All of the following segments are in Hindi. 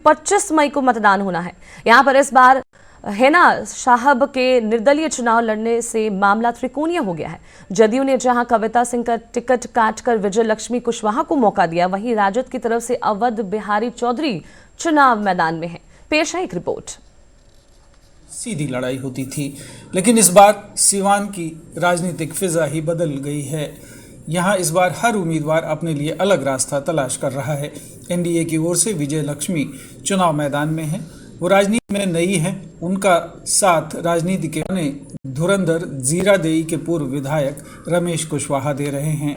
25 मई को मतदान होना है। यहाँ पर इस बार हिना साहब के निर्दलीय चुनाव लड़ने से मामला त्रिकोणीय हो गया है। जदयू ने जहां कविता सिंह का टिकट काटकर विजय लक्ष्मी कुशवाहा को मौका दिया, वहीं राजद की तरफ से अवध बिहारी चौधरी चुनाव मैदान में है। पेश है एक रिपोर्ट। सीधी लड़ाई होती थी, लेकिन इस बार सिवान की राजनीतिक फिजा ही बदल गई है। यहाँ इस बार हर उम्मीदवार अपने लिए अलग रास्ता तलाश कर रहा है। एनडीए की ओर से विजय लक्ष्मी चुनाव मैदान में है। वो राजनीति में नई है। उनका साथ राजनीति के धुरंधर जीरादेई के पूर्व विधायक रमेश कुशवाहा दे रहे हैं।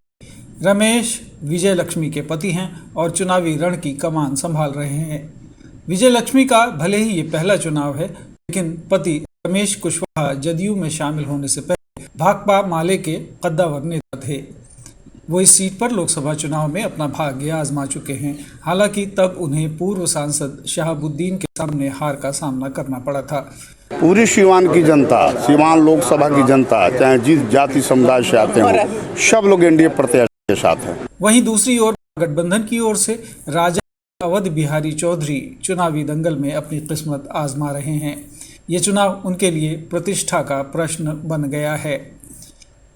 रमेश विजय लक्ष्मी के पति हैं और चुनावी रण की कमान संभाल रहे हैं। विजय लक्ष्मी का भले ही ये पहला चुनाव है, लेकिन पति रमेश कुशवाहा जदयू में शामिल होने से पहले भाकपा माले के कद्दावर नेता थे। वो इस सीट पर लोकसभा चुनाव में अपना भाग्य आजमा चुके हैं। हालांकि तब उन्हें पूर्व सांसद शहाबुद्दीन के सामने हार का सामना करना पड़ा था। पूरी सीवान की जनता, सीवान लोकसभा की जनता, चाहे जिस जाति समुदाय से आते हो, सब लोग एनडीए प्रत्याशी के साथ हैं। वहीं दूसरी ओर गठबंधन की ओर से राजद अवध बिहारी चौधरी चुनावी दंगल में अपनी किस्मत आजमा रहे हैं। ये चुनाव उनके लिए प्रतिष्ठा का प्रश्न बन गया है,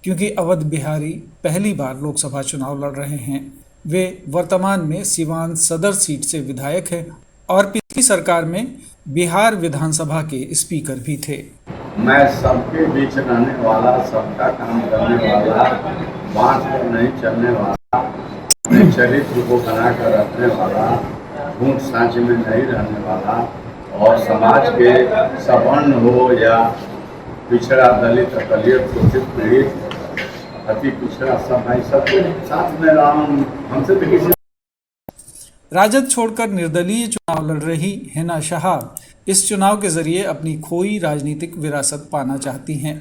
क्योंकि अवध बिहारी पहली बार लोकसभा चुनाव लड़ रहे हैं। वे वर्तमान में सिवान सदर सीट से विधायक हैं और पिछली सरकार में बिहार विधानसभा के स्पीकर भी थे। मैं सबके बीच रहने वाला, सबका काम करने वाला, बांट कर नहीं चलने वाला, अपने चरित्र को बनाकर रखने वाला, झूठ साँच में नहीं रहने वाला और समाज के सवर्ण हो या पिछड़ा, दलित, अकलियत, शोषित, पीड़ित, अति पिछड़ा, सब भाई सब साथ में रहा हूं। हमसे तो किसी राजद छोड़कर निर्दलीय चुनाव लड़ रही हिना साहब इस चुनाव के जरिए अपनी खोई राजनीतिक विरासत पाना चाहती हैं।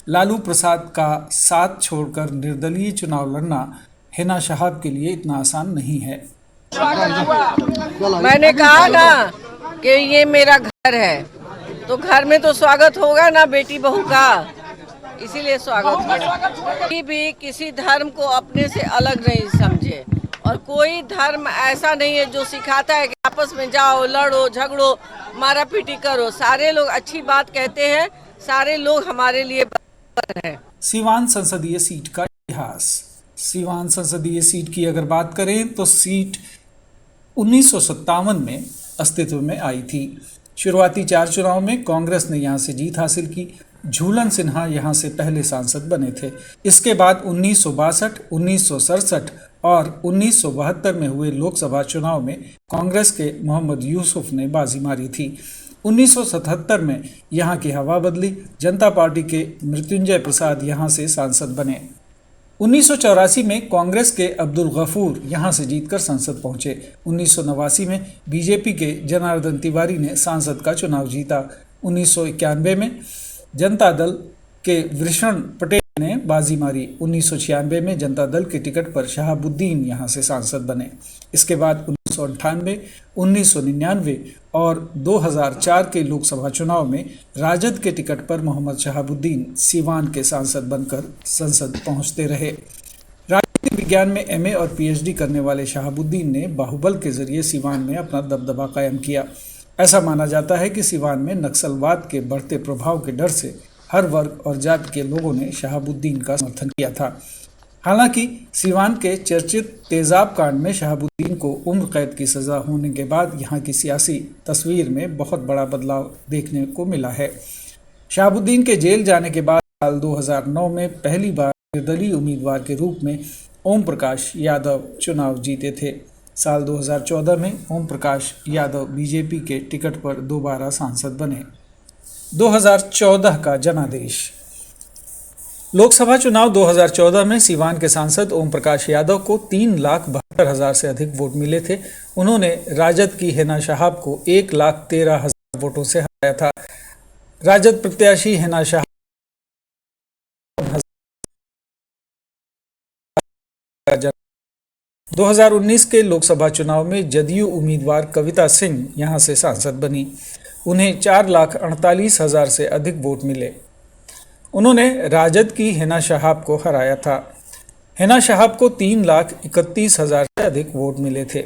लालू प्रसाद का साथ छोड़कर निर्दलीय चुनाव लड़ना हिना साहब के लिए इतना आसान नहीं है। मैंने कहा ना कि ये मेरा घर है, तो घर में तो स्वागत होगा ना बेटी बहू का, इसीलिए स्वागत है। कोई भी किसी धर्म को अपने से अलग नहीं समझे और कोई धर्म ऐसा नहीं है जो सिखाता है कि आपस में जाओ, लड़ो, झगड़ो, मारा पीटी करो। सारे लोग अच्छी बात कहते हैं, सारे लोग हमारे लिए बराबर हैं। सिवान संसदीय सीट का इतिहास। सिवान संसदीय सीट की अगर बात करें तो सीट 1957 में अस्तित्व में आई थी। शुरुआती 4 चुनाव में कांग्रेस ने यहां से जीत हासिल की। झूलन सिन्हा यहां से पहले सांसद बने थे। इसके बाद 1962, 1967 और 1972 में हुए लोकसभा चुनाव में कांग्रेस के मोहम्मद यूसुफ ने बाजी मारी थी। 1977 में यहां की हवा बदली। जनता पार्टी के मृत्युंजय प्रसाद यहां से सांसद बने। 1984 में कांग्रेस के अब्दुल गफूर यहां से जीतकर संसद पहुंचे। 1989 में बीजेपी के जनार्दन तिवारी ने सांसद का चुनाव जीता। 1991 में जनता दल के वृषण पटेल ने बाजी मारी। 1996 में जनता दल के टिकट पर शहाबुद्दीन यहां से सांसद बने। इसके बाद 1998, 1999 और 2004 के लोकसभा चुनाव में राजद के टिकट पर मोहम्मद शहाबुद्दीन सिवान के सांसद बनकर संसद पहुंचते रहे। राजनीतिक विज्ञान में एमए और पीएचडी करने वाले शहाबुद्दीन ने बाहुबल के जरिए सिवान में अपना दबदबा कायम किया। ऐसा माना जाता है कि सिवान में नक्सलवाद के बढ़ते प्रभाव के डर से हर वर्ग और जाति के लोगों ने शहाबुद्दीन का समर्थन किया था। हालांकि सिवान के चर्चित तेजाब कांड में शहाबुद्दीन को उम्र कैद की सजा होने के बाद यहाँ की सियासी तस्वीर में बहुत बड़ा बदलाव देखने को मिला है। शहाबुद्दीन के जेल जाने के बाद साल 2009 में पहली बार निर्दलीय उम्मीदवार के रूप में ओम प्रकाश यादव चुनाव जीते थे। साल 2014 में ओम प्रकाश यादव बीजेपी के टिकट पर दोबारा सांसद बने। 2014 का जनादेश। लोकसभा चुनाव 2014 में सिवान के सांसद ओम प्रकाश यादव को 3,72,000 से अधिक वोट मिले थे। उन्होंने राजद की हिना साहब को 1,13,000 वोटों से हराया था। राजद प्रत्याशी हिना साहब 2019 के लोकसभा चुनाव में जदयू उम्मीदवार कविता सिंह यहां से सांसद बनी। उन्हें 4,48,000 से अधिक वोट मिले। उन्होंने राजद की हिना साहब को हराया था। हिना साहब को 3,31,000 से अधिक वोट मिले थे।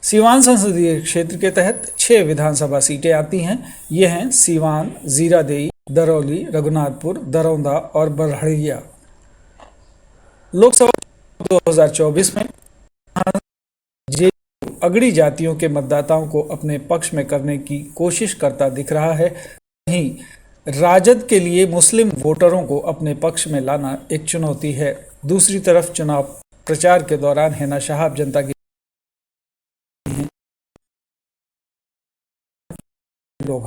सीवान संसदीय क्षेत्र के तहत 6 विधानसभा सीटें आती हैं। ये हैं सीवान, जीरादेई, दरौली, रघुनाथपुर, दरौंदा और बरहड़िया। लोकसभा 2024 में जेडीयू अगड़ी जातियों के मतदाताओं को अपने पक्ष में करने की कोशिश करता दिख रहा है। वहीं राजद के लिए मुस्लिम वोटरों को अपने पक्ष में लाना एक चुनौती है। दूसरी तरफ चुनाव प्रचार के दौरान हिना शहाब जनता की लोग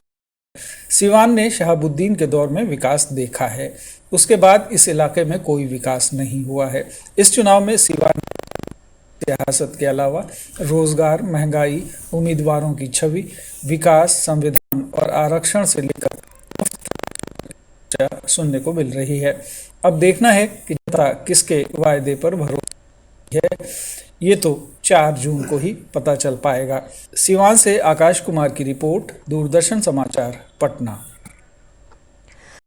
सीवान ने शहाबुद्दीन के दौर में विकास देखा है, उसके बाद इस इलाके में कोई विकास नहीं हुआ है। इस चुनाव में सीवान सियासत के अलावा रोजगार, महंगाई, उम्मीदवारों की छवि, विकास, संविधान और आरक्षण से लेकर सुनने को मिल रही है। अब देखना है कि जनता किसके वायदे पर भरोसा है, ये तो 4 जून को ही पता चल पाएगा। सीवान से आकाश कुमार की रिपोर्ट, दूरदर्शन समाचार, पटना।